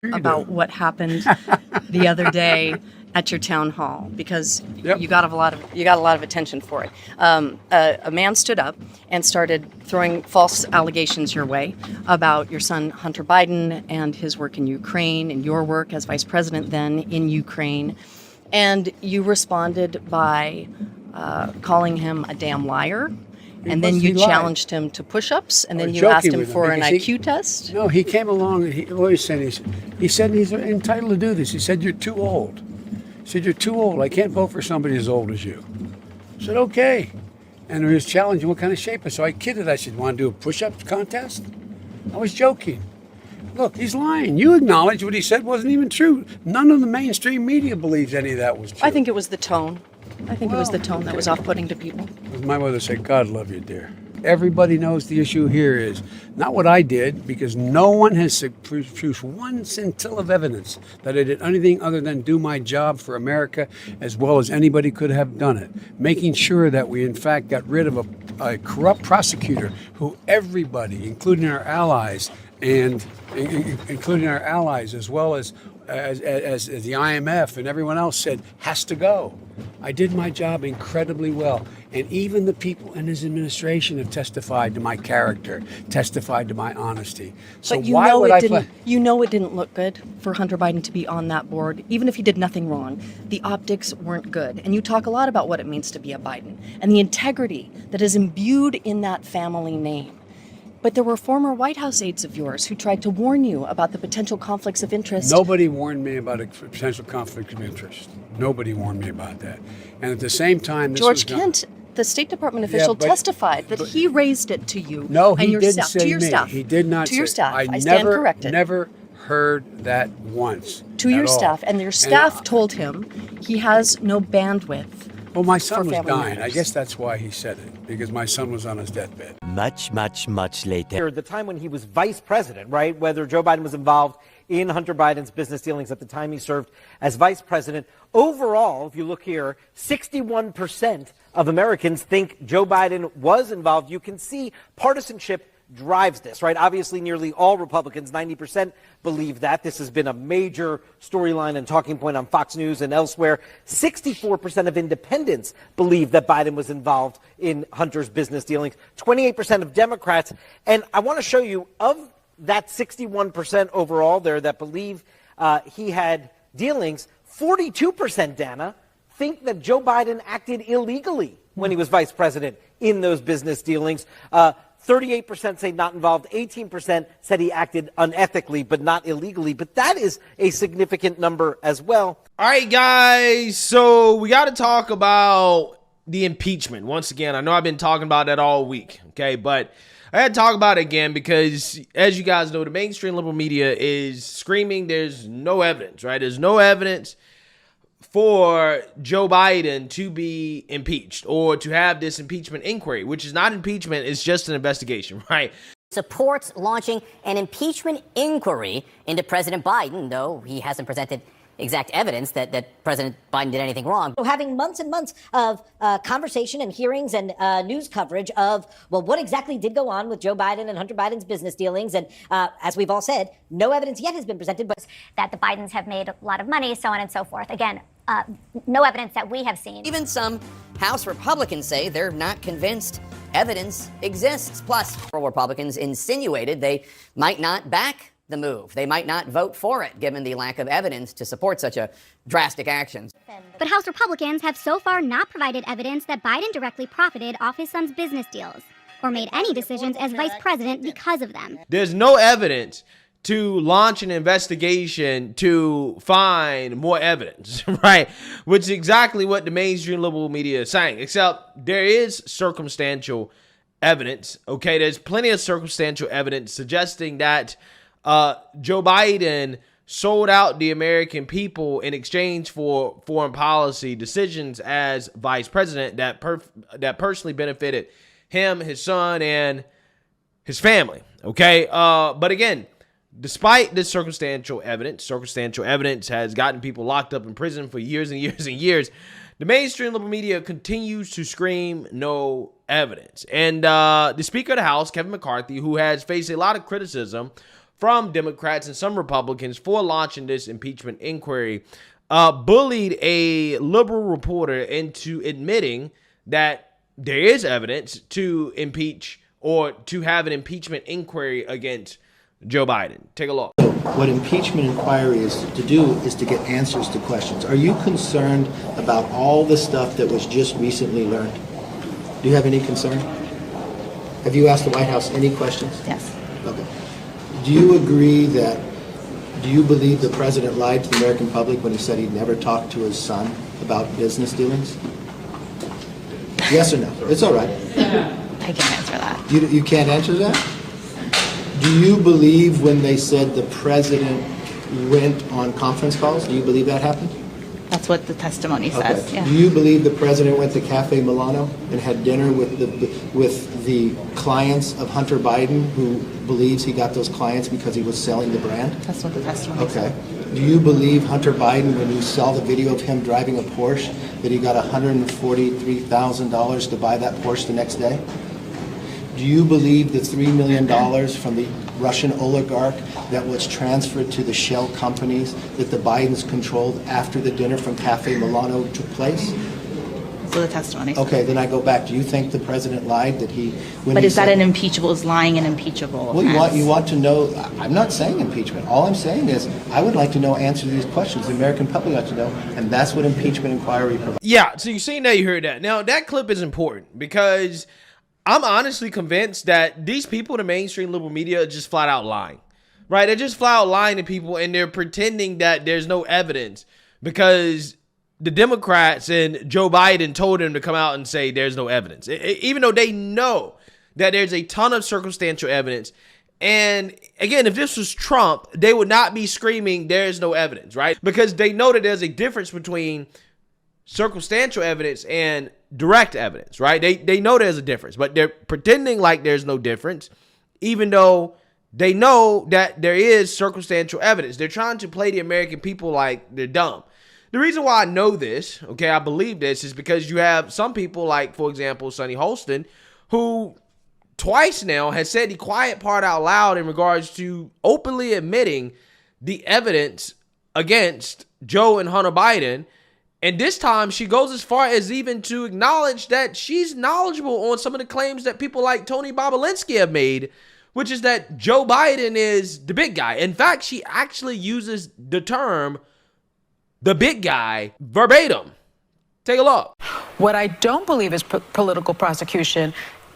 about what happened the other day at your town hall, because you got a lot of attention for it. A man stood up and started throwing false allegations your way about your son Hunter Biden and his work in Ukraine and your work as vice president then in Ukraine, and you responded by calling him a damn liar. And then you challenged him to push-ups, and then you asked him for an IQ test? No, he came along and he said he's entitled to do this. He said, you're too old. He said, you're too old. I can't vote for somebody as old as you. I said, okay. And he was challenging what kind of shape. So I kidded. I said, want to do a push-up contest? I was joking. Look, he's lying. You acknowledge what he said wasn't even true. None of the mainstream media believes any of that was true. I think it was the tone. I think it was the tone that was off-putting to people. As my mother said, God love you, dear. Everybody knows the issue here is not what I did, because no one has produced one scintilla of evidence that I did anything other than do my job for America as well as anybody could have done it. Making sure that we, in fact, got rid of a corrupt prosecutor who everybody, including our allies, as well as the IMF and everyone else said has to go. I did my job incredibly well. And even the people in his administration have testified to my character, testified to my honesty. So but you know it didn't look good for Hunter Biden to be on that board, even if he did nothing wrong. The optics weren't good. And you talk a lot about what it means to be a Biden and the integrity that is imbued in that family name. But there were former White House aides of yours who tried to warn you about the potential conflicts of interest. Nobody warned me about a potential conflict of interest. Nobody warned me about that. And at the same time, George Kent, the State Department official, testified that he raised it to you. No, and he your didn't staff, say to your me. staff. He did not to your say. staff. I stand corrected. Never heard that once. To your staff, and your staff told him he has no bandwidth. Well, my son was matters. dying. I guess that's why he said it, because my son was on his deathbed. Much later. The time when he was vice president, right? Whether Joe Biden was involved in Hunter Biden's business dealings at the time he served as vice president. Overall, if you look here, 61% of Americans think Joe Biden was involved. You can see partisanship drives this, right? Obviously, nearly all Republicans, 90%, believe that. This has been a major storyline and talking point on Fox News and elsewhere. 64% of independents believe that Biden was involved in Hunter's business dealings. 28% of Democrats. And I want to show you, of that 61% overall there that believe he had dealings, 42%, Dana, think that Joe Biden acted illegally when he was vice president in those business dealings. 38% say not involved. 18% said he acted unethically, but not illegally. But that is a significant number as well. All right, guys. So we got to talk about the impeachment. Once again, I know I've been talking about that all week. Okay, but I had to talk about it again because, as you guys know, the mainstream liberal media is screaming there's no evidence, right? There's no evidence for Joe Biden to be impeached or to have this impeachment inquiry, which is not impeachment, it's just an investigation, right? Supports launching an impeachment inquiry into President Biden, though he hasn't presented exact evidence that President Biden did anything wrong. So having months and months of conversation and hearings and news coverage of, well, what exactly did go on with Joe Biden and Hunter Biden's business dealings. And as we've all said, no evidence yet has been presented. But that the Bidens have made a lot of money, so on and so forth. Again, no evidence that we have seen. Even some House Republicans say they're not convinced evidence exists. Plus, Republicans insinuated they might not back the move. They might not vote for it, given the lack of evidence to support such a drastic action. But House Republicans have so far not provided evidence that Biden directly profited off his son's business deals or made any decisions as vice president because of them. There's no evidence to launch an investigation to find more evidence, right? Which is exactly what the mainstream liberal media is saying, except there is circumstantial evidence, okay? There's plenty of circumstantial evidence suggesting that Joe Biden sold out the American people in exchange for foreign policy decisions as vice president that personally benefited him, his son, and his family, okay? But again, despite this circumstantial evidence has gotten people locked up in prison for years and years and years. The mainstream liberal media continues to scream no evidence. And the Speaker of the House, Kevin McCarthy, who has faced a lot of criticism from Democrats and some Republicans for launching this impeachment inquiry, bullied a liberal reporter into admitting that there is evidence to impeach or to have an impeachment inquiry against Joe Biden. Take a look. What impeachment inquiry is to do is to get answers to questions. Are you concerned about all the stuff that was just recently learned? Do you have any concern? Have you asked the White House any questions? Yes. Okay. Do you believe the president lied to the American public when he said he'd never talked to his son about business dealings? Yes or no? It's all right. I can't answer that. You can't answer that? Do you believe when they said the president went on conference calls? Do you believe that happened? That's what the testimony says. Okay. Yeah. Do you believe the president went to Cafe Milano and had dinner with the clients of Hunter Biden, who believes he got those clients because he was selling the brand? That's what the testimony says. Okay. Do you believe Hunter Biden, when you saw the video of him driving a Porsche, that he got $143,000 to buy that Porsche the next day? Do you believe the $3 million from the Russian oligarch that was transferred to the shell companies that the Bidens controlled after the dinner from Cafe Milano took place? So the testimony. Okay, then I go back. Do you think the president lied that he? But is that an impeachable? Is lying an impeachable? Well, you want to know. I'm not saying impeachment. All I'm saying is I would like to know answers to these questions. The American public ought to know, and that's what impeachment inquiry provides. Yeah. So you seen that, you heard that. Now that clip is important because I'm honestly convinced that these people in the mainstream liberal media are just flat out lying, right? They're just flat out lying to people, and they're pretending that there's no evidence because the Democrats and Joe Biden told them to come out and say there's no evidence, even though they know that there's a ton of circumstantial evidence. And again, if this was Trump, they would not be screaming there's no evidence, right? Because they know that there's a difference between circumstantial evidence and direct evidence, right? They know there's a difference, but they're pretending like there's no difference, even though they know that there is circumstantial evidence. They're trying to play the American people like they're dumb. The reason why I know this, okay, I believe this, is because you have some people like, for example, Sonny Holston, who twice now has said the quiet part out loud in regards to openly admitting the evidence against Joe and Hunter Biden. And this time she goes as far as even to acknowledge that she's knowledgeable on some of the claims that people like Tony Bobulinski have made, which is that Joe Biden is the big guy. In fact, she actually uses the term the big guy verbatim. Take a look. What I don't believe is political prosecution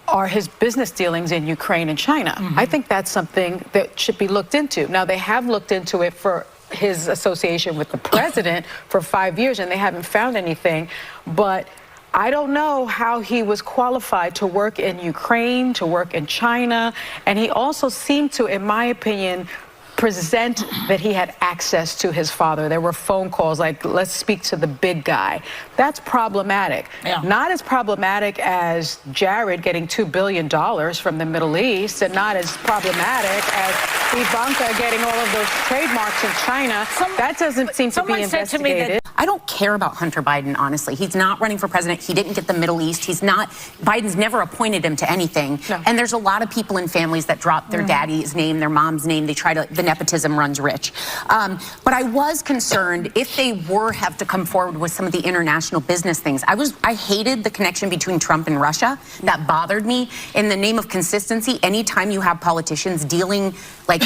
are his business dealings in Ukraine and China. Mm-hmm. I think that's something that should be looked into. Now, they have looked into it for his association with the president for 5 years, and they haven't found anything. But I don't know how he was qualified to work in Ukraine, to work in China. And he also seemed to, in my opinion, present that he had access to his father. There were phone calls like, let's speak to the big guy. That's problematic. Yeah. Not as problematic as Jared getting $2 billion from the Middle East, and not as problematic as Ivanka getting all of those trademarks in China. That doesn't seem to be investigated. I don't care about Hunter Biden, honestly. He's not running for president. He didn't get the Middle East. Biden's never appointed him to anything. No. And there's a lot of people in families that drop their daddy's name, their mom's name. The nepotism runs rich. But I was concerned if they have to come forward with some of the international business things. I hated the connection between Trump and Russia. That bothered me. In the name of consistency, anytime you have politicians dealing, like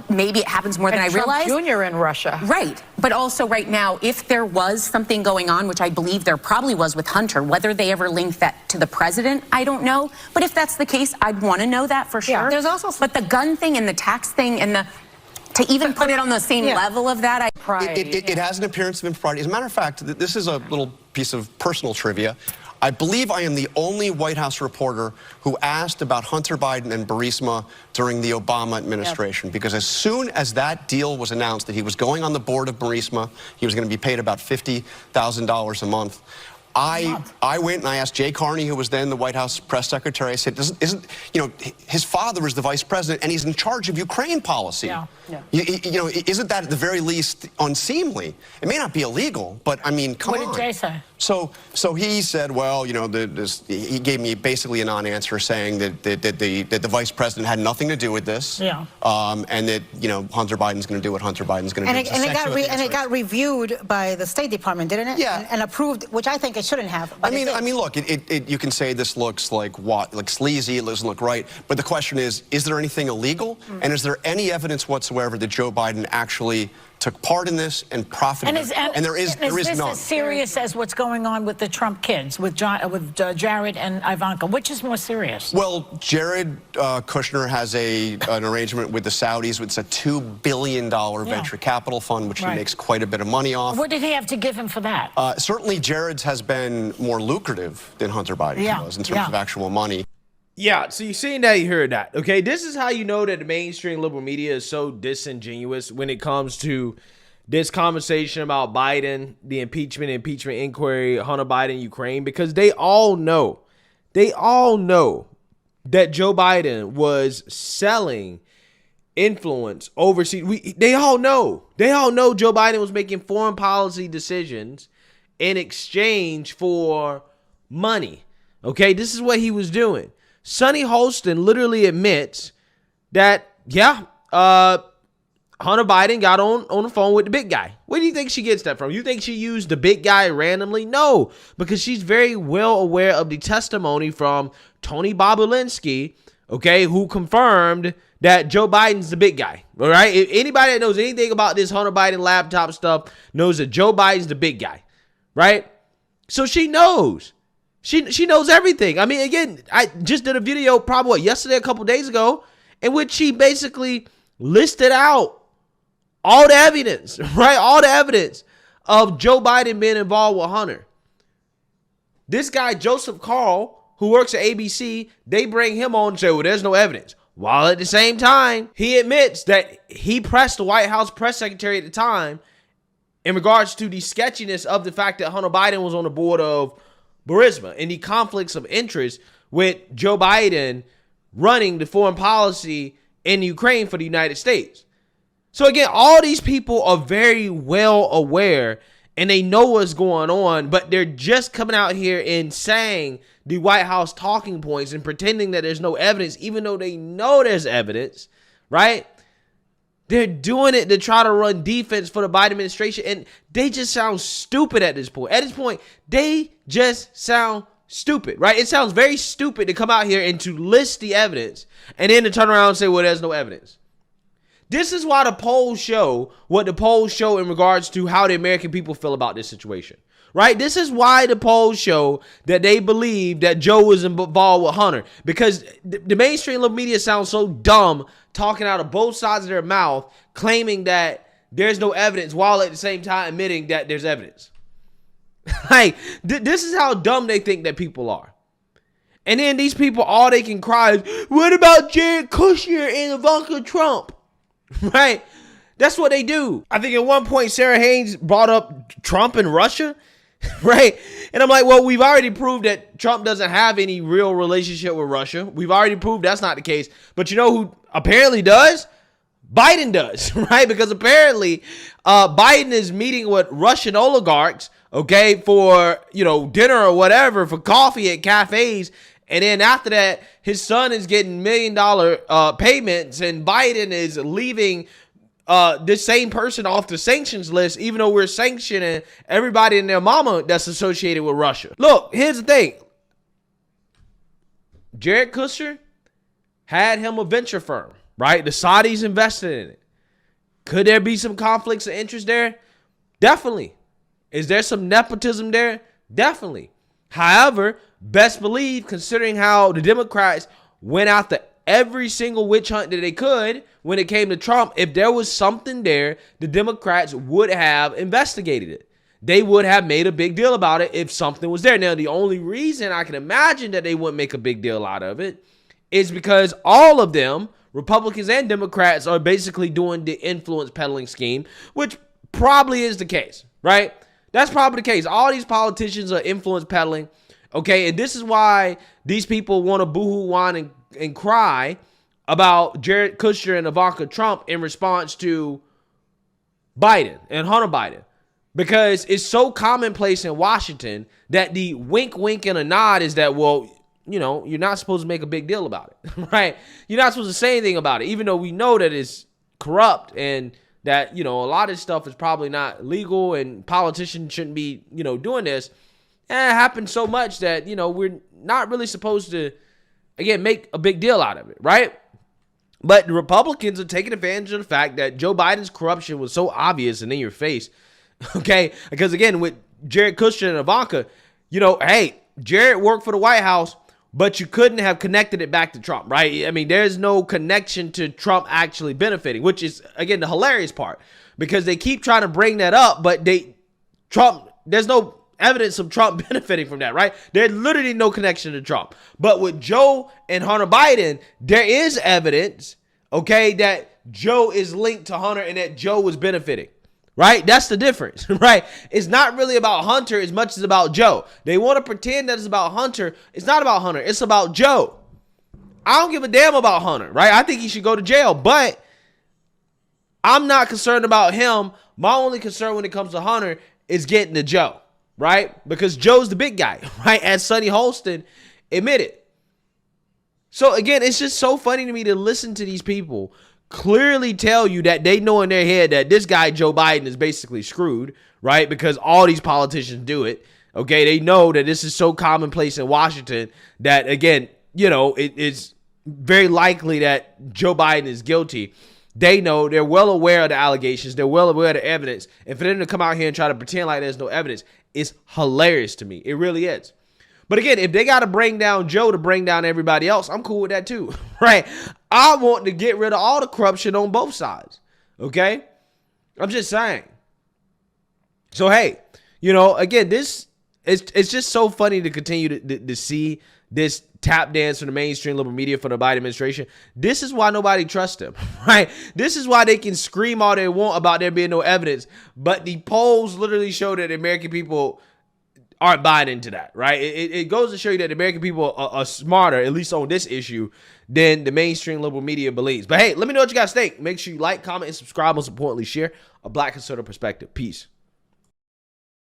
maybe it happens more than I realize. Trump Jr. in Russia. Right. But also right now, if there was something going on, which I believe there probably was with Hunter, whether they ever linked that to the president, I don't know. But if that's the case, I'd want to know that for sure. Yeah. There's also but the gun thing and the tax thing and to even put it on the same level of that, it has an appearance of impropriety. As a matter of fact, this is a little piece of personal trivia. I believe I am the only White House reporter who asked about Hunter Biden and Burisma during the Obama administration, because as soon as that deal was announced that he was going on the board of Burisma, he was going to be paid about $50,000 a month, I went and I asked Jay Carney, who was then the White House press secretary. I said, his father is the vice president and he's in charge of Ukraine policy. Yeah. Isn't that at the very least unseemly? It may not be illegal, but I mean, come on. What did Jay say? So he said, well, he gave me basically a non-answer saying that the vice president had nothing to do with this. Yeah. And that, Hunter Biden's going to do what Hunter Biden's going to do. And it got reviewed by the State Department, didn't it? Yeah. And approved, which I think it shouldn't have. I mean, look, you can say this looks like sleazy, it doesn't look right, but the question is there anything illegal? And is there any evidence whatsoever that Joe Biden actually took part in this and profited? And there is this none. as serious as what's going on with the Trump kids, with Jared and Ivanka? Which is more serious? Well, Jared Kushner has an arrangement with the Saudis. It's a $2 billion venture capital fund, which he makes quite a bit of money off. What did he have to give him for that? Certainly, Jared's has been more lucrative than Hunter Biden's was in terms of actual money. Yeah, so you're seeing that, you heard that. Okay, this is how you know that the mainstream liberal media is so disingenuous when it comes to this conversation about Biden, the impeachment inquiry, Hunter Biden, Ukraine, because they all know that Joe Biden was selling influence overseas. They all know Joe Biden was making foreign policy decisions in exchange for money. Okay, this is what he was doing. Sonny Holston literally admits that, Hunter Biden got on the phone with the big guy. Where do you think she gets that from? You think she used the big guy randomly? No, because she's very well aware of the testimony from Tony Bobulinski, okay, who confirmed that Joe Biden's the big guy, all right? If anybody that knows anything about this Hunter Biden laptop stuff knows that Joe Biden's the big guy, right? So she knows. She knows everything. I mean, again, I just did a video probably yesterday, a couple days ago, in which she basically listed out all the evidence, right? All the evidence of Joe Biden being involved with Hunter. This guy, Joseph Carl, who works at ABC, they bring him on and say, well, there's no evidence. While at the same time, he admits that he pressed the White House press secretary at the time in regards to the sketchiness of the fact that Hunter Biden was on the board of Burisma and the conflicts of interest with Joe Biden running the foreign policy in Ukraine for the United States. So again, all these people are very well aware and they know what's going on, but they're just coming out here and saying the White House talking points and pretending that there's no evidence, even though they know there's evidence, right? They're doing it to try to run defense for the Biden administration, and they just sound stupid at this point. At this point, they just sound stupid, right? It sounds very stupid to come out here and to list the evidence and then to turn around and say, well, there's no evidence. This is why the polls show what the polls show in regards to how the American people feel about this situation, right? This is why the polls show that they believe that Joe was involved with Hunter, because the mainstream liberal media sounds so dumb talking out of both sides of their mouth, claiming that there's no evidence while at the same time admitting that there's evidence. Like, this is how dumb they think that people are. And then these people, all they can cry is, what about Jared Kushner and Ivanka Trump? Right? That's what they do. I think at one point, Sarah Haynes brought up Trump and Russia, right? And I'm like, well, we've already proved that Trump doesn't have any real relationship with Russia. We've already proved that's not the case. But you know who apparently does? Biden does, right? Because apparently Biden is meeting with Russian oligarchs, okay, for, dinner or whatever, for coffee at cafes. And then after that, his son is getting $1 million payments, and Biden is leaving this same person off the sanctions list, even though we're sanctioning everybody and their mama that's associated with Russia. Look, here's the thing. Jared Kushner had him a venture firm, right? The Saudis invested in it. Could there be some conflicts of interest there? Definitely. Is there some nepotism there? Definitely. However, best believe, considering how the Democrats went after every single witch hunt that they could when it came to Trump, if there was something there, the Democrats would have investigated it. They would have made a big deal about it if something was there. Now, the only reason I can imagine that they wouldn't make a big deal out of it is because all of them, Republicans and Democrats, are basically doing the influence peddling scheme, which probably is the case, right? That's probably the case. All these politicians are influence peddling. Okay, and this is why these people want to boohoo, whine, and cry about Jared Kushner and Ivanka Trump in response to Biden and Hunter Biden. Because it's so commonplace in Washington that the wink, wink, and a nod is that, well, you know, you're not supposed to make a big deal about it, right? You're not supposed to say anything about it, even though we know that it's corrupt and that, you know, a lot of stuff is probably not legal and politicians shouldn't be, you know, doing this. And it happens so much that, you know, we're not really supposed to, again, make a big deal out of it, right? But the Republicans are taking advantage of the fact that Joe Biden's corruption was so obvious and in your face, okay? Because, again, with Jared Kushner and Ivanka, you know, hey, Jared worked for the White House, but you couldn't have connected it back to Trump, right? I mean, there's no connection to Trump actually benefiting, which is, again, the hilarious part, because they keep trying to bring that up, but there's no evidence of Trump benefiting from that, right? There's literally no connection to Trump. But with Joe and Hunter Biden, there is evidence, okay, that Joe is linked to Hunter and that Joe was benefiting, right? That's the difference, right? It's not really about Hunter as much as about Joe. They want to pretend that it's about Hunter. It's not about Hunter. It's about Joe. I don't give a damn about Hunter, right? I think he should go to jail, but I'm not concerned about him. My only concern when it comes to Hunter is getting to Joe, right? Because Joe's the big guy, right? As Sonny Holston admitted. So again, it's just so funny to me to listen to these people clearly tell you that they know in their head that this guy, Joe Biden, is basically screwed, right? Because all these politicians do it. Okay, they know that this is so commonplace in Washington that, again, you know, it's very likely that Joe Biden is guilty. They know, they're well aware of the allegations. They're well aware of the evidence. And for them to come out here and try to pretend like there's no evidence is hilarious to me. It really is. But again, if they got to bring down Joe to bring down everybody else, I'm cool with that too, right? I want to get rid of all the corruption on both sides, okay? I'm just saying. So, hey, you know, again, it's just so funny to continue to see this tap dance from the mainstream liberal media for the Biden administration. This is why nobody trusts them, right? This is why they can scream all they want about there being no evidence, but the polls literally show that the American people aren't buying into that, right? It goes to show you that the American people are smarter, at least on this issue, than the mainstream liberal media believes. But hey, let me know what you guys think. Make sure you like, comment, and subscribe. Most importantly, share a Black conservative perspective. Peace.